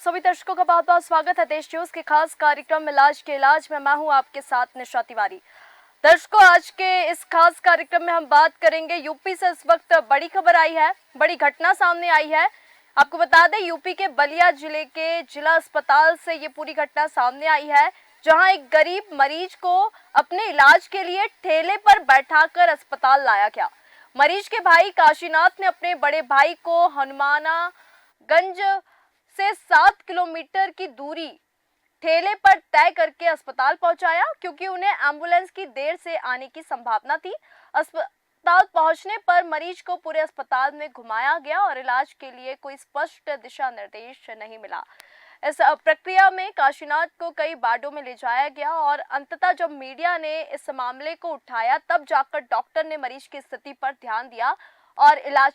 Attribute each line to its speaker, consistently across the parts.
Speaker 1: सभी दर्शकों का बहुत बहुत स्वागत है देश न्यूज के खास कार्यक्रम इलाज के इलाज में। मैं हूं आपके साथ निशा तिवारी। दर्शकों, आज के इस खास कार्यक्रम में हम बात करेंगे यूपी से इस वक्त बड़ी खबर आई है, बड़ी घटना सामने आई है। आपको बता दें, यूपी के बलिया जिले के जिला अस्पताल से ये पूरी घटना सामने आई है, जहां एक गरीब मरीज को अपने इलाज के लिए ठेले पर बैठाकर अस्पताल लाया गया। मरीज के भाई काशीनाथ ने अपने बड़े भाई को हनुमानागंज से 7 किलोमीटर की दूरी ठेले पर तय करके अस्पताल पहुंचाया, क्योंकि उन्हें एम्बुलेंस की देर से आने की संभावना थी। अस्पताल पहुंचने पर मरीज को पूरे अस्पताल में घुमाया गया और इलाज के लिए कोई स्पष्ट दिशा निर्देश नहीं मिला। इस प्रक्रिया में काशीनाथ को कई वार्डों में ले जाया गया और अंततः जब मीडिया ने इस मामले को उठाया, तब जाकर डॉक्टर ने मरीज की स्थिति पर ध्यान दिया और इलाज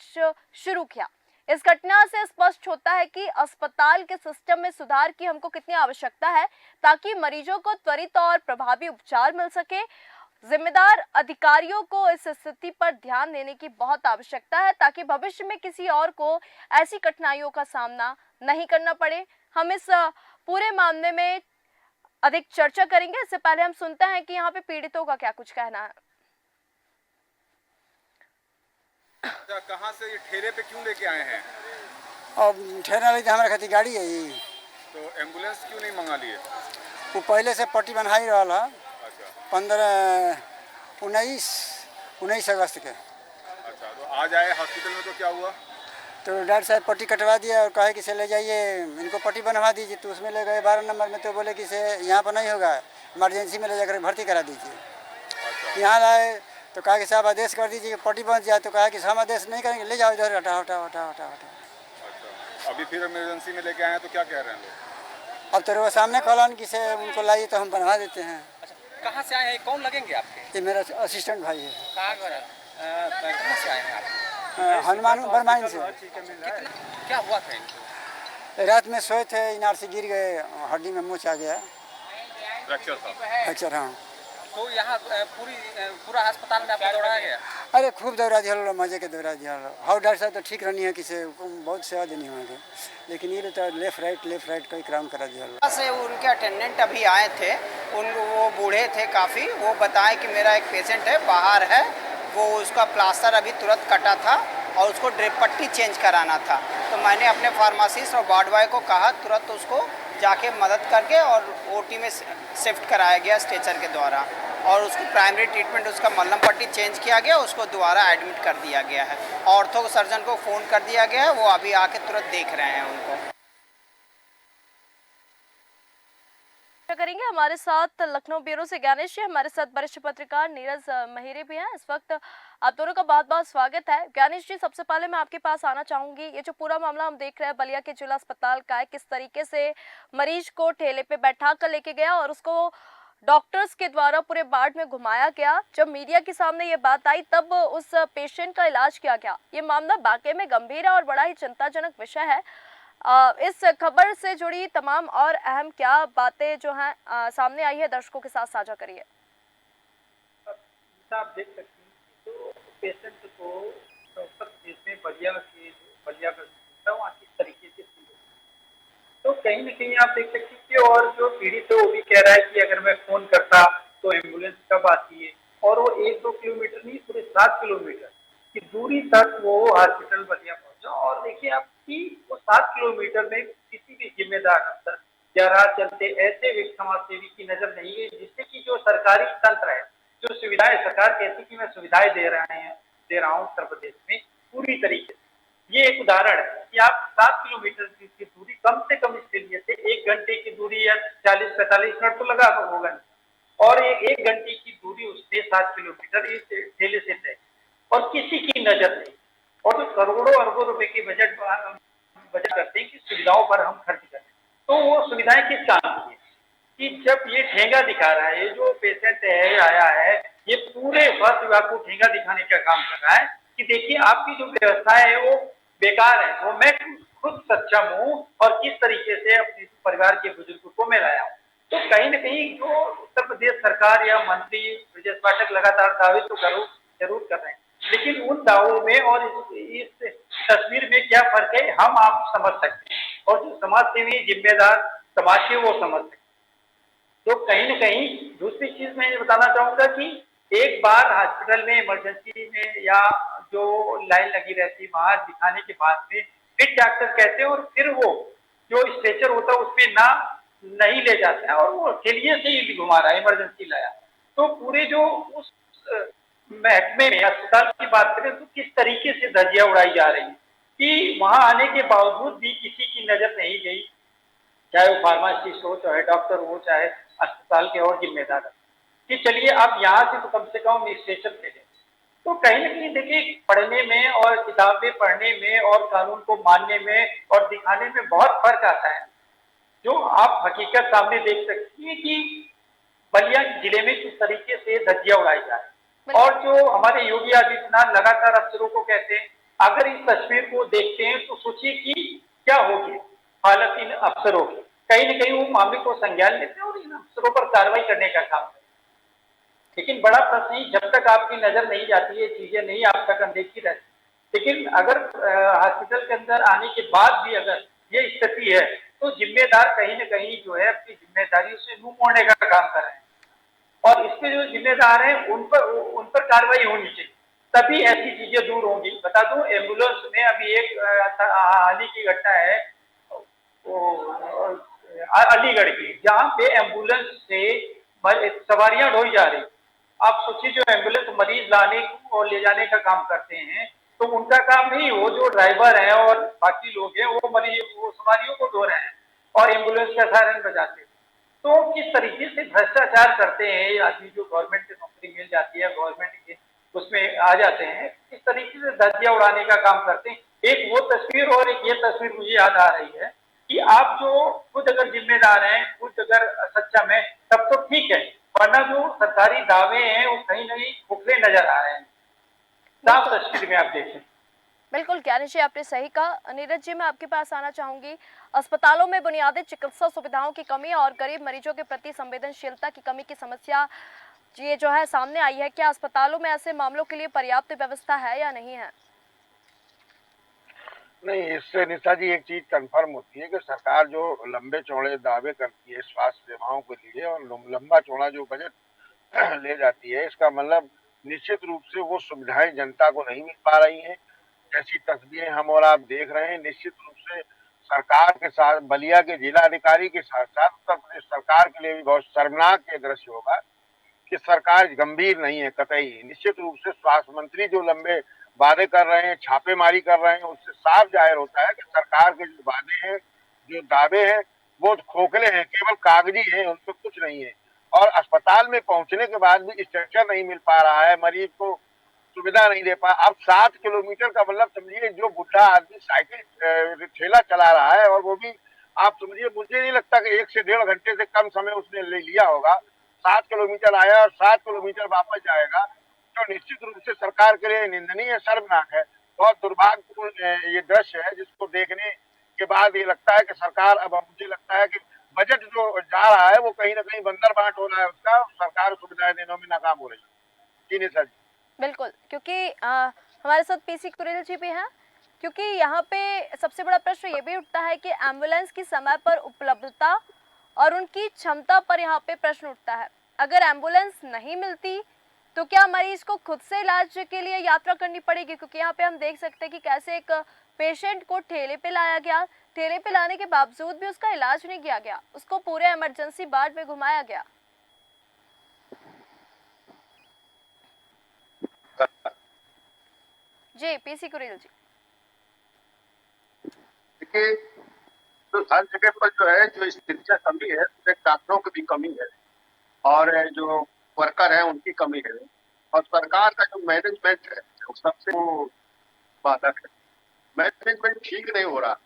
Speaker 1: शुरू किया। इस घटना से स्पष्ट होता है कि अस्पताल के सिस्टम में सुधार की हमको कितनी आवश्यकता है, ताकि मरीजों को त्वरित और प्रभावी उपचार मिल सके। जिम्मेदार अधिकारियों को इस स्थिति पर ध्यान देने की बहुत आवश्यकता है, ताकि भविष्य में किसी और को ऐसी कठिनाइयों का सामना नहीं करना पड़े। हम इस पूरे मामले में अधिक चर्चा करेंगे। इससे पहले हम सुनते हैं कि यहाँ पे पीड़ितों का क्या कुछ कहना है।
Speaker 2: कहाँ से ये ठेले पे क्यों लेके आए हैं?
Speaker 3: अब ठहरना रही थी हमारे खातिर गाड़ी है ये।
Speaker 2: तो एम्बुलेंस क्यों नहीं मंगा लिए?
Speaker 3: वो पहले से पट्टी बना ही रहा है।
Speaker 2: अच्छा
Speaker 3: 19 अगस्त के।
Speaker 2: अच्छा, तो आज आए हॉस्पिटल में तो क्या हुआ?
Speaker 3: तो डॉक्टर साहब पट्टी कटवा दिया और कहे कि से ले जाइए, इनको पट्टी बनवा दीजिए। तो उसमें ले गए 12 नंबर में, तो बोले कि से यहाँ पर नहीं होगा, इमरजेंसी में ले जाकर भर्ती करा दीजिए।
Speaker 2: अच्छा,
Speaker 3: यहाँ लाए तो कहा कि साहब आदेश कर दीजिए कि पट्टी बन जाए। तो कहा कि हम आदेश नहीं करेंगे, ले जाओ इधर, हटाओ हटाओ हटाओ हटाओ हटाओ।
Speaker 2: अच्छा, अभी फिर इमरजेंसी में लेके आए हैं तो क्या कह रहे हैं लोग?
Speaker 3: अब तो वो सामने कॉलन कि से उनको लाइए तो हम बनवा देते हैं।
Speaker 4: अच्छा, कहाँ से आए हैं? कौन लगेंगे आपके?
Speaker 3: ये मेरा असिस्टेंट भाई है।
Speaker 4: कहाँ से आए हैं आप?
Speaker 3: हनुमान बरमाइन से।
Speaker 4: क्या हुआ था इनको?
Speaker 3: रात में सोए थे, इनार से गिर गए, हड्डी में मोच आ गया,
Speaker 2: फ्रैक्चर था।
Speaker 3: फ्रैक्चर। हाँ,
Speaker 4: तो यहाँ पूरा अस्पताल में आपको दौड़ाया गया?
Speaker 3: अरे खूब दौड़ा दिया, मजे के दौड़ा दिया। हाउ डॉक्टर साहब तो ठीक रहनी है, किसी बहुत सेवा देनी होंगे, लेकिन ये तो लेफ्ट राइट कई क्राउन करा दिया।
Speaker 5: से उनके अटेंडेंट अभी आए थे, वो बूढ़े थे काफ़ी। वो बताए कि मेरा एक पेशेंट है, बाहर है, वो उसका प्लास्टर अभी तुरंत कटा था और उसको ड्रिप पट्टी चेंज कराना था। तो मैंने अपने फार्मासिस्ट और वार्ड बॉय को कहा, तुरंत उसको जाके मदद करके और ओटी में शिफ्ट कराया गया स्ट्रेचर के द्वारा, और उसको प्राइमरी ट्रीटमेंट, उसका मल्लम पट्टी चेंज किया गया, उसको दोबारा एडमिट कर दिया गया है। ऑर्थो सर्जन को फ़ोन कर दिया गया है, वो अभी आके तुरंत देख रहे हैं उनको।
Speaker 1: करेंगे हमारे साथ लखनऊ ब्यूरो से ज्ञानेश जी, हमारे साथ वरिष्ठ पत्रकार नीरज महिरे भी हैं। इस वक्त आप दोनों का बहुत बहुत स्वागत है। ज्ञानेश जी, सबसे पहले मैं आपके पास आना चाहूंगी, ये जो पूरा मामला हम देख रहे हैं बलिया के जिला अस्पताल का है, किस तरीके से मरीज को ठेले पे बैठा कर लेके गया और उसको डॉक्टर्स के द्वारा पूरे वार्ड में घुमाया गया। जब मीडिया के सामने ये बात आई, तब उस पेशेंट का इलाज किया गया। ये मामला वाकई में गंभीर है और बड़ा ही चिंताजनक विषय है। इस खबर से जुड़ी तमाम और अहम क्या बातें जो हैं सामने आई है, दर्शकों के साथ साझा करिए।
Speaker 6: आप देख सकते हैं तो पेशेंट को उत्तर प्रदेश में बलिया का वहाँ किस तरीके से तो कहीं न कहीं आप देख सकते हैं कि और जो पीड़ित है वो भी कह रहा है कि अगर मैं फोन करता तो एम्बुलेंस कब आती है, और वो 1-2 किलोमीटर नहीं, पूरे 7 किलोमीटर की दूरी तक वो हॉस्पिटल बलिया पहुंचा। और देखिए आप कि वो 7 किलोमीटर में किसी भी जिम्मेदार अफसर या राह चलते ऐसे व्यक्ति समाज सेवी की नजर नहीं है, जिससे कि जो सरकारी तंत्र है, जो सुविधाएं सरकार कहती कि मैं सुविधाएं दे रहा हूँ उत्तर प्रदेश में पूरी तरीके से। ये एक उदाहरण है कि आप 7 किलोमीटर की दूरी कम से कम इसके लिए से 1 घंटे की दूरी या 40-45 मिनट तो लगा होगा, और ये 1 घंटे की दूरी उसने 7 किलोमीटर इस ठेले से तय, और किसी की नजर नहीं। और तो करोड़ों अरबों रुपए की बजट करते हैं कि सुविधाओं पर हम खर्च करें, तो वो सुविधाएं किस काम की है कि जब ये ठेंगा दिखा रहा है, ये जो पेशेंट है आया है, ये पूरे स्वास्थ्य विभाग को ठेंगा दिखाने का काम कर रहा है कि देखिए आपकी जो व्यवस्था है वो बेकार है, वो मैं खुद सक्षम हूँ और किस तरीके से अपने परिवार के बुजुर्गों को मैं लाया हूँ। तो कहीं न कहीं जो उत्तर प्रदेश सरकार या मंत्री ब्रजेश पाठक लगातार दावे तो जरूर कर रहे हैं, लेकिन उन दावों में और इस तस्वीर में क्या फर्क है हम आप समझ सकते हैं। और जो समाज सेवी जिम्मेदार समाज के वो समझ सके। तो कहीं न कहीं दूसरी चीज़ मैं ये बताना चाहूँगा कि एक बार हॉस्पिटल में इमरजेंसी में या जो लाइन लगी रहती है वहाँ दिखाने के बाद में फिर डॉक्टर कहते हैं और फिर वो जो स्ट्रेचर होता है उसपे ना नहीं ले जाते हैं और वो ठेलिए से ही घुमा रहा है, इमरजेंसी लाया। तो पूरे जो उस अ, महकमे में अस्पताल की बात करें तो किस तरीके से धज्जियाँ उड़ाई जा रही हैं कि वहाँ आने के बावजूद भी किसी की नज़र नहीं गई, चाहे वो फार्मासिस्ट हो, चाहे डॉक्टर हो, चाहे अस्पताल के और जिम्मेदार हो, कि चलिए आप यहाँ से तो कम से कम स्टेशन पे लें। तो कहीं न कहीं देखिए पढ़ने में और किताबें पढ़ने में और कानून को मानने में और दिखाने में बहुत फ़र्क आता है। जो आप हकीकत सामने देख सकती हैं कि बलिया जिले में किस तरीके से धज्जियां उड़ाई जा रही है। और जो हमारे योगी आदित्यनाथ लगातार अफसरों को कहते हैं, अगर इस तस्वीर को देखते हैं तो सोचिए कि क्या होगी हालत इन अफसरों की। कहीं न कहीं वो मामले को संज्ञान लेते हैं और इन अफसरों पर कार्रवाई करने का काम करते हैं। लेकिन बड़ा प्रश्न है जब तक आपकी नजर नहीं जाती है, चीजें नहीं आप तक अनदेखी रहती। लेकिन अगर हॉस्पिटल के अंदर आने के बाद भी अगर ये स्थिति है तो जिम्मेदार कहीं न कहीं जो है अपनी जिम्मेदारियों से मुंह मोड़ने का काम कर रहे हैं। और इसके जो जिम्मेदार हैं उन पर कार्रवाई होनी चाहिए, तभी ऐसी चीजें दूर होंगी। बता दूं एम्बुलेंस में अभी एक हाल ही की घटना है वो अलीगढ़ की, जहाँ पे एम्बुलेंस से सवारियां ढोई जा रही। आप सोचिए जो एम्बुलेंस मरीज लाने और ले जाने का काम करते हैं तो उनका काम नहीं, वो जो ड्राइवर हैं और बाकी लोग हैं वो सवारियों को ढो रहे हैं और एम्बुलेंस का सायरन बजाते हैं। तो किस तरीके से भ्रष्टाचार करते हैं ये आदमी, जो गवर्नमेंट की नौकरी मिल जाती है, गवर्नमेंट के उसमें आ जाते हैं, किस तरीके से धज्जियां उड़ाने का काम करते हैं। एक वो तस्वीर और एक ये तस्वीर मुझे याद आ रही है कि आप जो खुद अगर जिम्मेदार हैं, खुद अगर सक्षम है तब तो ठीक है, वरना जो सरकारी दावे हैं वो कहीं न कहीं खोखले नजर आ रहे हैं। साफ तस्वीर में आप देखें।
Speaker 1: बिल्कुल ज्ञानेश जी, आपने सही कहा। नीरज जी, मैं आपके पास आना चाहूंगी। अस्पतालों में बुनियादी चिकित्सा सुविधाओं की कमी और गरीब मरीजों के प्रति संवेदनशीलता की कमी की समस्या ये जो है सामने आई है। क्या अस्पतालों में ऐसे मामलों के लिए पर्याप्त व्यवस्था है या नहीं है?
Speaker 7: नहीं, इससे निशा जी एक चीज कंफर्म होती है कि सरकार जो लंबे चौड़े दावे करती है स्वास्थ्य सेवाओं के लिए और लंबा चौड़ा जो बजट ले जाती है, इसका मतलब निश्चित रूप से वो सुविधाएं जनता को नहीं मिल पा रही हैं। जैसी तस्वीरें हम और आप देख रहे हैं, निश्चित रूप से सरकार के साथ बलिया के जिलाधिकारी के साथ साथ उत्तर प्रदेश सरकार के लिए भी बहुत शर्मनाक ये दृश्य होगा कि सरकार गंभीर नहीं है कतई। निश्चित रूप से स्वास्थ्य मंत्री जो लंबे वादे कर रहे हैं, छापेमारी कर रहे हैं, उससे साफ जाहिर होता है कि सरकार के जो वादे हैं, जो दावे हैं, वो खोखले हैं, केवल कागजी हैं, उन पे कुछ नहीं है। और अस्पताल में पहुंचने के बाद भी स्ट्रक्चर नहीं मिल पा रहा है, मरीज को सुविधा नहीं दे पा। अब 7 किलोमीटर का मतलब समझिए, जो बुढ़ा आदमी साइकिल ठेला चला रहा है और वो भी आप समझिए, मुझे नहीं लगता कि 1 से 1.5 घंटे से कम समय उसने ले लिया होगा। 7 किलोमीटर आया और 7 किलोमीटर वापस जाएगा, तो निश्चित रूप से सरकार के लिए निंदनीय, शर्मनाक है। बहुत दुर्भाग्यपूर्ण ये दृश्य है, जिसको देखने के बाद ये लगता है कि सरकार, अब मुझे लगता है कि बजट जो जा रहा है वो कहीं ना कहीं बंदर बाट हो रहा है उसका, सरकार सुविधाएं देने में नाकाम हो रही है। जी निशा जी।
Speaker 1: बिल्कुल, क्योंकि हमारे साथ पीसी कुरेल जी भी हैं। क्योंकि यहाँ पे सबसे बड़ा प्रश्न ये भी उठता है कि एम्बुलेंस की समय पर उपलब्धता और उनकी क्षमता पर यहाँ पे प्रश्न उठता है। अगर एम्बुलेंस नहीं मिलती तो क्या मरीज को खुद से इलाज के लिए यात्रा करनी पड़ेगी? क्योंकि यहाँ पे हम देख सकते हैं कि कैसे एक पेशेंट को ठेले पे लाया गया, ठेले पे लाने के बावजूद भी उसका इलाज नहीं किया गया, उसको पूरे इमरजेंसी वार्ड में घुमाया गया। जी पीसी कुरेल जी।
Speaker 8: देखिए, तो हर जगह पर जो है जो स्थिति का कमी है, उसमें डॉक्टरों की भी कमी है और जो वर्कर है उनकी कमी है और सरकार का जो मैनेजमेंट है वो सबसे वो बाधक है। मैनेजमेंट ठीक नहीं हो रहा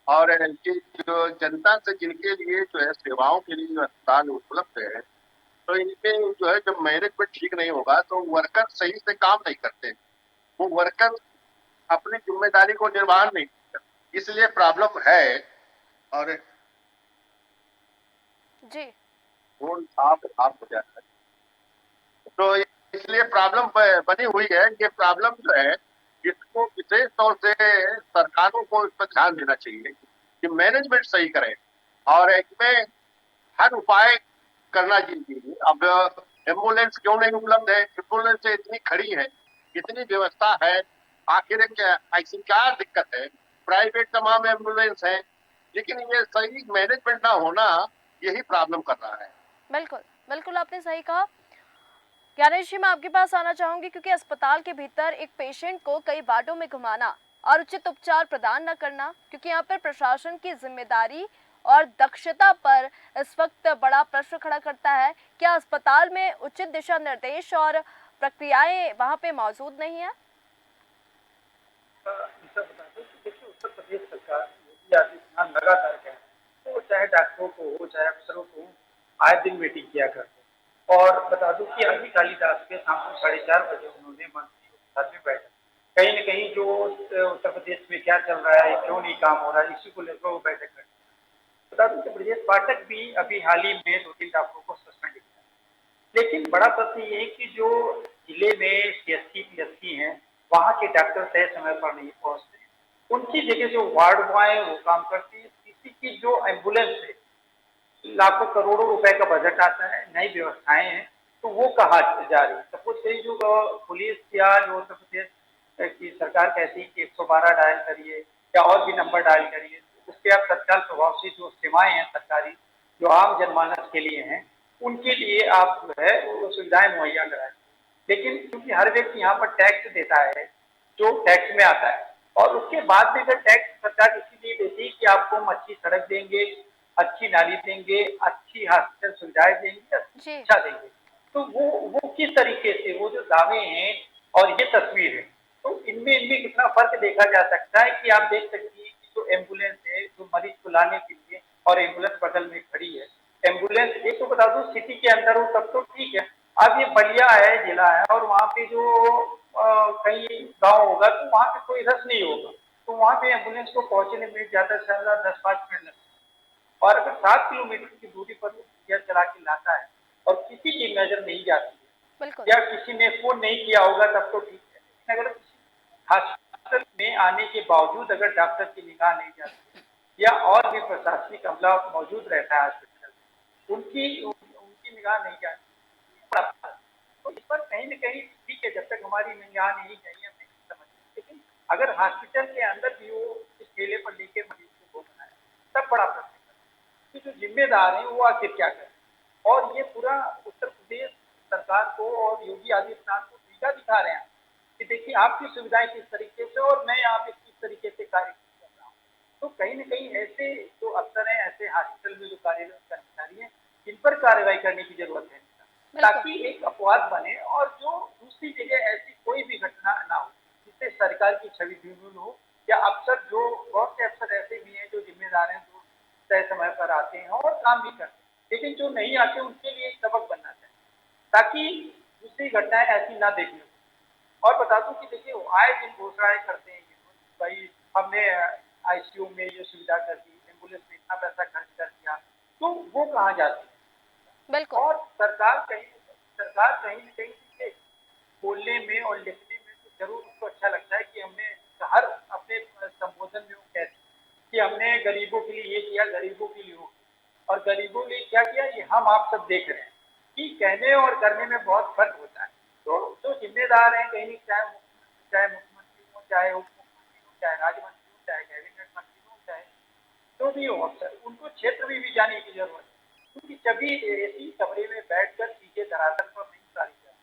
Speaker 8: और ये जो जनता से जिनके लिए जो है सेवाओं के लिए जो अस्पताल उपलब्ध है, तो इनके जो है जब मैनेजमेंट ठीक नहीं होगा तो वर्कर सही से काम नहीं करते, वो वर्कर अपनी जिम्मेदारी को निर्वहन नहीं करते, इसलिए प्रॉब्लम है। और
Speaker 1: जी
Speaker 8: फोन आप हो जाता है, तो इसलिए प्रॉब्लम बनी हुई है। ये प्रॉब्लम जो है इसको विशेष तौर से सरकारों को इस पर ध्यान देना चाहिए कि मैनेजमेंट सही करें और इसमें हर उपाय करना चाहिए। अब एम्बुलेंस क्यों नहीं उपलब्ध है? एम्बुलेंस इतनी खड़ी है, इतनी व्यवस्था है, आखिर क्या ऐसी क्या दिक्कत है? प्राइवेट तमाम एम्बुलेंस है, लेकिन ये सही मैनेजमेंट ना होना यही प्रॉब्लम कर रहा है।
Speaker 1: बिल्कुल, बिल्कुल आपने सही कहा। ज्ञानेश जी, मैं आपके पास आना चाहूंगी क्योंकि अस्पताल के भीतर एक पेशेंट को कई वार्डों में घुमाना और उचित उपचार प्रदान न करना, क्योंकि यहाँ पर प्रशासन की जिम्मेदारी और दक्षता पर इस वक्त बड़ा प्रश्न खड़ा करता है। क्या अस्पताल में उचित दिशा निर्देश और प्रक्रियाएं वहाँ पे मौजूद नहीं है?
Speaker 6: ऐसा बता दूं कि देखिए उत्तर प्रदेश सरकार योगी आदित्यनाथ लगातार कह रहे हैं, तो चाहे डॉक्टरों को हो चाहे अफसरों को हो, आए दिन मीटिंग किया करते हैं। और बता दूं कि अभी कालिदास के शाम को 4:30 बजे उन्होंने मंत्रियों के साथ में बैठक, कहीं न कहीं जो उत्तर प्रदेश में क्या चल रहा है, क्यों नहीं काम हो रहा है, इसी को लेकर वो बैठक करते हैं। बता दूं कि ब्रजेश पाठक भी अभी हाल ही में 2-3 डॉक्टरों को सस्पेंड किया। लेकिन बड़ा प्रश्न ये है कि जो जिले में सीएससी, पीएससी हैं, वहाँ के डॉक्टर तय समय पर नहीं पहुँचते। उनकी जगह जो वार्ड बॉय हैं वो काम करती है। किसी की जो एम्बुलेंस है, लाखों करोड़ों रुपए का बजट आता है, नई व्यवस्थाएं हैं, तो वो कहाँ जा रही है? सपोज करिए जो पुलिस या जो उत्तर प्रदेश की सरकार कहती है कि 112 डायल करिए या और भी नंबर डायल करिए, उसके आप तत्काल प्रभाव से जो सेवाएं हैं सरकारी, जो आम जनमानस के लिए हैं, उनके लिए आप जो है वो सुविधाएं मुहैया कराएं। लेकिन क्योंकि हर व्यक्ति यहाँ पर टैक्स देता है, जो टैक्स में आता है, और उसके बाद में अगर टैक्स सरकार इसीलिए देती है कि आपको हम अच्छी सड़क देंगे, अच्छी नाली देंगे, अच्छी हॉस्पिटल सुविधाएं देंगे, अच्छी
Speaker 1: जी,
Speaker 6: शिक्षा देंगे, तो वो किस तरीके से वो जो दावे हैं और ये तस्वीर है, तो इनमें इनमें कितना फर्क देखा जा सकता है कि आप देख सकती हैं कि जो एम्बुलेंस है, जो मरीज को लाने के लिए, और एम्बुलेंस बगल में खड़ी है। एम्बुलेंस एक तो बता दूं सिटी के अंदर हो तब तो ठीक है। अब ये बलिया है, जिला है, और वहाँ पे जो कहीं गांव होगा तो वहाँ पे कोई रस नहीं होगा, तो वहाँ पे एम्बुलेंस को पहुंचने में ज्यादा से ज्यादा 10-5 मिनट लगते हैं। और अगर 7 किलोमीटर की दूरी पर वो गाड़ियां चला के लाता है और किसी की नजर नहीं जाती
Speaker 1: बिल्कुल,
Speaker 6: है या किसी ने फोन नहीं किया होगा तब तो ठीक है, लेकिन अगर किसी हॉस्पिटल में आने के बावजूद अगर डॉक्टर की निगाह नहीं जाती है या और भी प्रशासनिक अमला मौजूद रहता है हॉस्पिटल में, उनकी निगाह नहीं जाती, तो इस पर कहीं न कहीं ठीक है, जब तक हमारी निगाह नहीं गई हम नहीं समझते, लेकिन अगर हॉस्पिटल के अंदर भी वो इस ठेले पर लेके मरीज को घूमना है, तब बड़ा प्रश्न है कि जो जिम्मेदार हैं वो आखिर क्या करें। और ये पूरा उत्तर प्रदेश सरकार को और योगी आदित्यनाथ को दिशा दिखा रहे हैं कि देखिए आपकी सुविधाएं किस तरीके से और मैं यहाँ पे किस तरीके से कार्य कर रहा हूँ। तो कहीं न कहीं ऐसे जो अफसर हैं, ऐसे हॉस्पिटल में जो कार्यरत कर्मचारी हैं, इन पर कार्रवाई करने की जरूरत है,
Speaker 1: बिल्कुल,
Speaker 6: ताकि एक अपवाद बने और जो दूसरी जगह ऐसी कोई भी घटना ना हो जिससे सरकार की छवि ढिलमिल हो, या अफसर जो बहुत से अफसर ऐसे भी हैं जो जिम्मेदार हैं, जो तय समय पर आते हैं और काम भी करते हैं, लेकिन जो नहीं आते उनके लिए एक सबक बनना चाहिए ताकि दूसरी घटनाएं ऐसी ना देखने को। और बता दूं कि देखिए वो आए दिन घोषणाएं करते हैं कि भाई हमने आईसीयू में ये सुविधा कर दी, एम्बुलेंस में इतना पैसा खर्च कर दिया, तो वो कहाँ जाती है?
Speaker 1: बिल्कुल,
Speaker 6: और सरकार कहीं न कहीं देखिए बोलने में और लिखने में तो जरूर उसको अच्छा लगता है कि हमने हर अपने संबोधन में वो कहते हैं कि हमने गरीबों के लिए ये किया, गरीबों के लिए वो किया। और गरीबों के लिए क्या किया ये हम आप सब देख रहे हैं कि कहने और करने में बहुत फर्क होता है। तो जो जिम्मेदार हैं कहीं चाहे मुख्यमंत्री हो, चाहे उप मुख्यमंत्री हो, चाहे राज्य मंत्री हो, चाहे कैबिनेट मंत्री हो, चाहे जो भी हो अफसर, उनको क्षेत्र में भी जाने की जरूरत है, क्योंकि सभी ऐसी कमरे में बैठकर चीजें धरातल पर नहीं उतारी जाती।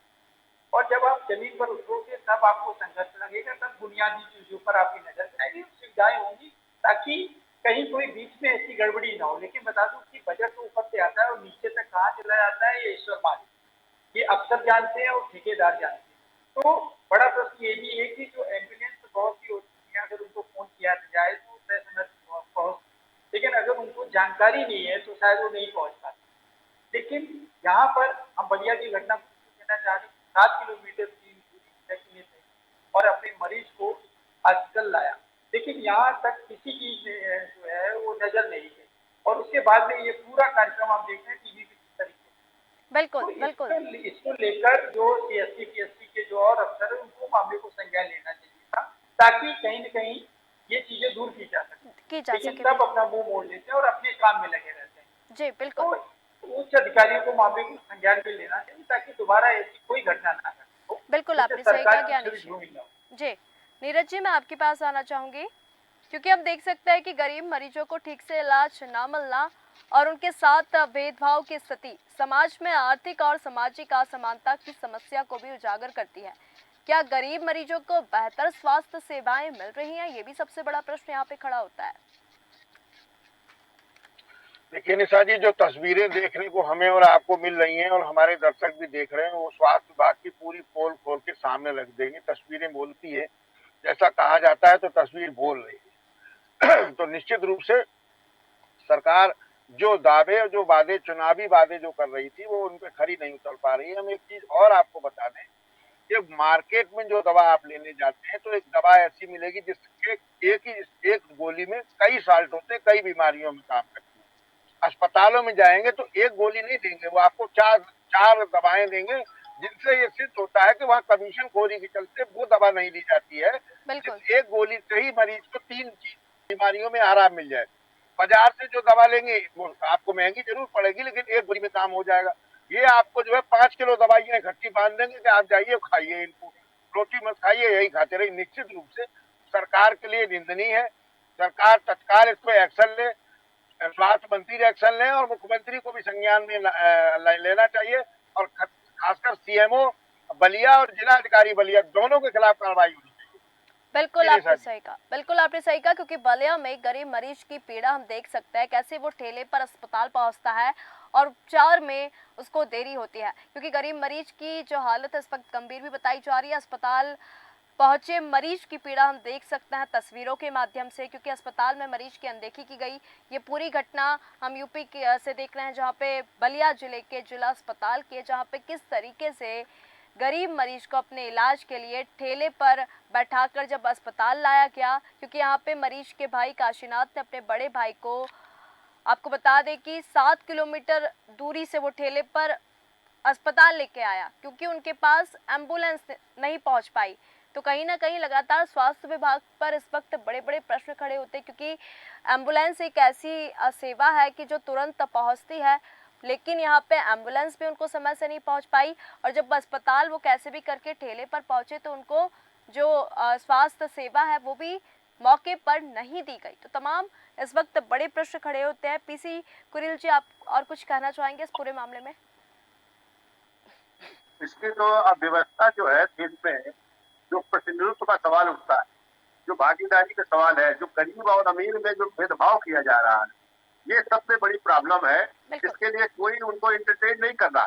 Speaker 6: और जब आप जमीन पर उतरोगे तब आपको संघर्ष लगेगा, तब बुनियादी चीजों पर आपकी नजर जाएगी, सुविधाएं होंगी, ताकि कहीं कोई बीच में ऐसी गड़बड़ी ना हो। लेकिन बता दूं कि बजट तो ऊपर से आता है और नीचे तक कहाँ चला जाता है ये ईश्वर मालिक, ये अफसर जानते हैं और ठेकेदार जानते हैं। तो बड़ा प्रश्न ये भी है कि जो एम्बुलेंस बहुत सी होती है, अगर उनको फोन किया जाए तो तय समय पर पहुंच, लेकिन अगर उनको जानकारी नहीं है तो शायद वो नहीं पहुंच पाते। लेकिन यहाँ पर हम बलिया की घटना को कहना चाह रहे हैं, 7 किलोमीटर की दूरी तय के लिए थे और अपने मरीज को हॉस्पिटल लाया, लेकिन यहाँ तक किसी की जो है वो नजर नहीं गई। और उसके बाद में ये पूरा कार्यक्रम आप देख रहे हैं टीवी पे किस तरीके से।
Speaker 1: बिल्कुल,
Speaker 6: तो
Speaker 1: बिल्कुल,
Speaker 6: इसको लेकर जो सीएससी पीएससी के जो और अफसर है उनको मामले को संज्ञान लेना चाहिए था, ताकि कहीं न कहीं ये चीजें दूर की जा सकती हैं।
Speaker 1: की जा
Speaker 6: लेकिन
Speaker 1: सके।
Speaker 6: सब अपना मुंह मोड़ लेते हैं और अपने काम में लगे रहते हैं।
Speaker 1: जी बिल्कुल।
Speaker 6: तो उच्च अधिकारियों को मामले को संज्ञान में लेना चाहिए ताकि दोबारा ऐसी कोई घटना ना हो,
Speaker 1: बिल्कुल
Speaker 6: जिससे
Speaker 1: आपने सही कहा
Speaker 6: सरकार की
Speaker 1: ज्ञानेश
Speaker 6: छवि धूमिल ना हो।
Speaker 1: जी। नीरज जी, मैं आपके पास आना चाहूंगी, क्योंकि हम देख सकते हैं कि गरीब मरीजों को ठीक से इलाज ना मिलना और उनके साथ भेदभाव की स्थिति समाज में आर्थिक और सामाजिक असमानता की समस्या को भी उजागर करती है। क्या गरीब मरीजों को बेहतर स्वास्थ्य सेवाएं मिल रही हैं? ये भी सबसे बड़ा प्रश्न यहाँ पे खड़ा होता है।
Speaker 7: देखिए निशा जी, जो तस्वीरें देखने को हमें और आपको मिल रही हैं और हमारे दर्शक भी देख रहे हैं, वो स्वास्थ्य विभाग की पूरी पोल खोल के सामने रख देंगे। तस्वीरें बोलती है, जैसा कहा जाता है, तो तस्वीर बोल रही है। तो निश्चित रूप से सरकार जो दावे और जो वादे, चुनावी वादे जो कर रही थी, वो उन पे खरी नहीं उतर पा रही है। हम एक चीज और आपको बता दें कि मार्केट में जो दवा आप लेने जाते हैं, तो एक दवा ऐसी मिलेगी जिसके एक गोली में कई साल्ट होते हैं, कई बीमारियों में काम करती है। अस्पतालों में जाएंगे तो एक गोली नहीं देंगे, वो आपको चार दवाएं देंगे, जिनसे ये सिद्ध होता है कि वहाँ कमीशन खोरी के चलते वो दवा नहीं ली जाती है।
Speaker 1: बिल्कुल।
Speaker 7: जिस एक गोली से ही मरीज को 3 बीमारियों में आराम मिल जाए। बाजार से जो दवा लेंगे वो आपको महंगी जरूर पड़ेगी, लेकिन एक गोली में काम हो जाएगा। ये आपको जो है 5 किलो दवाइयां इकट्ठी बांध देंगे कि आप जाइए खाइए इनको, रोटी मत खाइए, यही खाते रहिए। निश्चित रूप से सरकार के लिए निंदनीय है। सरकार तत्काल इस पे एक्शन ले, स्वास्थ्य मंत्री एक्शन लें और मुख्यमंत्री को भी संज्ञान में लेना चाहिए, और खासकर सीएमओ बलिया और जिला अधिकारी बलिया दोनों के खिलाफ कार्रवाई होनी चाहिए।
Speaker 1: बिल्कुल आपने सही कहा, बिल्कुल आपने सही कहा, क्योंकि बलिया में गरीब मरीज की पीड़ा हम देख सकते हैं, कैसे वो ठेले पर अस्पताल पहुंचता है और उपचार में उसको देरी होती है, क्योंकि गरीब मरीज की जो हालत है इस वक्त गंभीर भी बताई जा रही है। अस्पताल पहुंचे मरीज की पीड़ा हम देख सकते हैं तस्वीरों के माध्यम से, क्योंकि अस्पताल में मरीज की अनदेखी की गई। ये पूरी घटना हम यूपी से देख रहे हैं, जहां पे बलिया जिले के जिला अस्पताल के, जहां पे किस तरीके से गरीब मरीज को अपने इलाज के लिए ठेले पर बैठाकर जब अस्पताल लाया गया, क्योंकि यहाँ पे मरीज के भाई काशीनाथ ने अपने बड़े भाई को, आपको बता दें कि 7 किलोमीटर दूरी से वो ठेले पर अस्पताल लेके आया, क्योंकि उनके पास एम्बुलेंस नहीं पहुंच पाई। तो कहीं ना कहीं लगातार स्वास्थ्य विभाग पर इस वक्त बड़े बड़े प्रश्न खड़े होते हैं, क्योंकि एम्बुलेंस एक ऐसी सेवा है कि जो तुरंत पहुंचती है, लेकिन यहाँ पे एम्बुलेंस भी उनको समय से नहीं पहुंच पाई, और जब अस्पताल वो कैसे भी करके ठेले पर पहुंचे तो उनको जो स्वास्थ्य सेवा है वो भी मौके पर नहीं दी गई। तो तमाम इस वक्त बड़े प्रश्न खड़े होते हैं। पीसी कुरिल जी, आप और कुछ कहना चाहेंगे इस पूरे मामले में?
Speaker 8: इसकी तो व्यवस्था जो है देश में, जो प्रतिनिधित्व का सवाल उठता है, जो भागीदारी का सवाल है, जो गरीब और अमीर में जो भेदभाव किया जा रहा है, ये सबसे बड़ी प्रॉब्लम है। इसके लिए कोई उनको इंटरटेन नहीं कर रहा।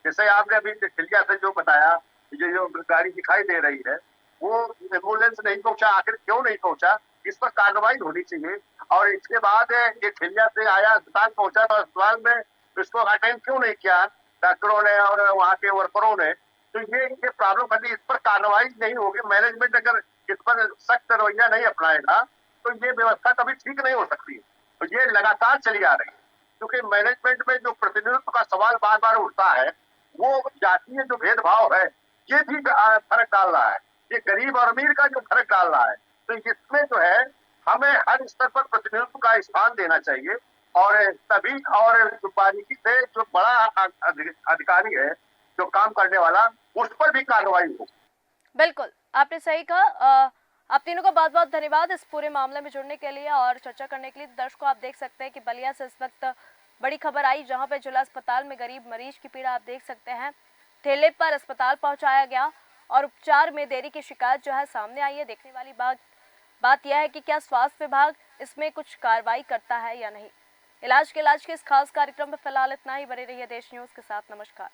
Speaker 8: जैसे आपने अभी खिलिया से जो बताया, जो गाड़ी दिखाई दे रही है, वो एम्बुलेंस नहीं पहुंचा, आखिर क्यों नहीं पहुंचा, इस पर कार्रवाई होनी चाहिए। और इसके बाद ये खिलिया से आया, अस्पताल पहुंचा, तो अस्पताल में इसको अटेंड क्यों नहीं किया डॉक्टरों ने और वहाँ के वर्करों ने? तो ये प्रॉब्लम बनी, इस पर कार्रवाई नहीं होगी, मैनेजमेंट अगर इस पर सख्त रवैया नहीं अपनाएगा तो ये व्यवस्था कभी ठीक नहीं हो सकती। तो ये लगातार चली आ रही है, क्योंकि मैनेजमेंट में जो प्रतिनिधित्व का सवाल बार बार उठता है, वो जातीय जो भेदभाव है ये भी फर्क डाल रहा है, ये गरीब और अमीर का जो फर्क डाल रहा है। तो इसमें जो है हमें हर स्तर पर प्रतिनिधित्व का स्थान देना चाहिए, और तभी और बारीकी से जो बड़ा अधिकारी है, जो काम करने वाला, उस पर भी कार्रवाई हो।
Speaker 1: बिल्कुल आपने सही कहा। आप तीनों का बहुत बहुत धन्यवाद इस पूरे मामले में जुड़ने के लिए और चर्चा करने के लिए। दर्शकों, आप देख सकते हैं कि बलिया से इस वक्त बड़ी खबर आई, जहां पे जिला अस्पताल में गरीब मरीज की पीड़ा आप देख सकते हैं, ठेले पर अस्पताल पहुंचाया गया और उपचार में देरी की शिकायत जो है सामने आई है। देखने वाली बात यह है कि क्या स्वास्थ्य विभाग इसमें कुछ कार्रवाई करता है या नहीं। इलाज के इस खास कार्यक्रम में फिलहाल इतना ही। बने रहिए देश न्यूज के साथ। नमस्कार।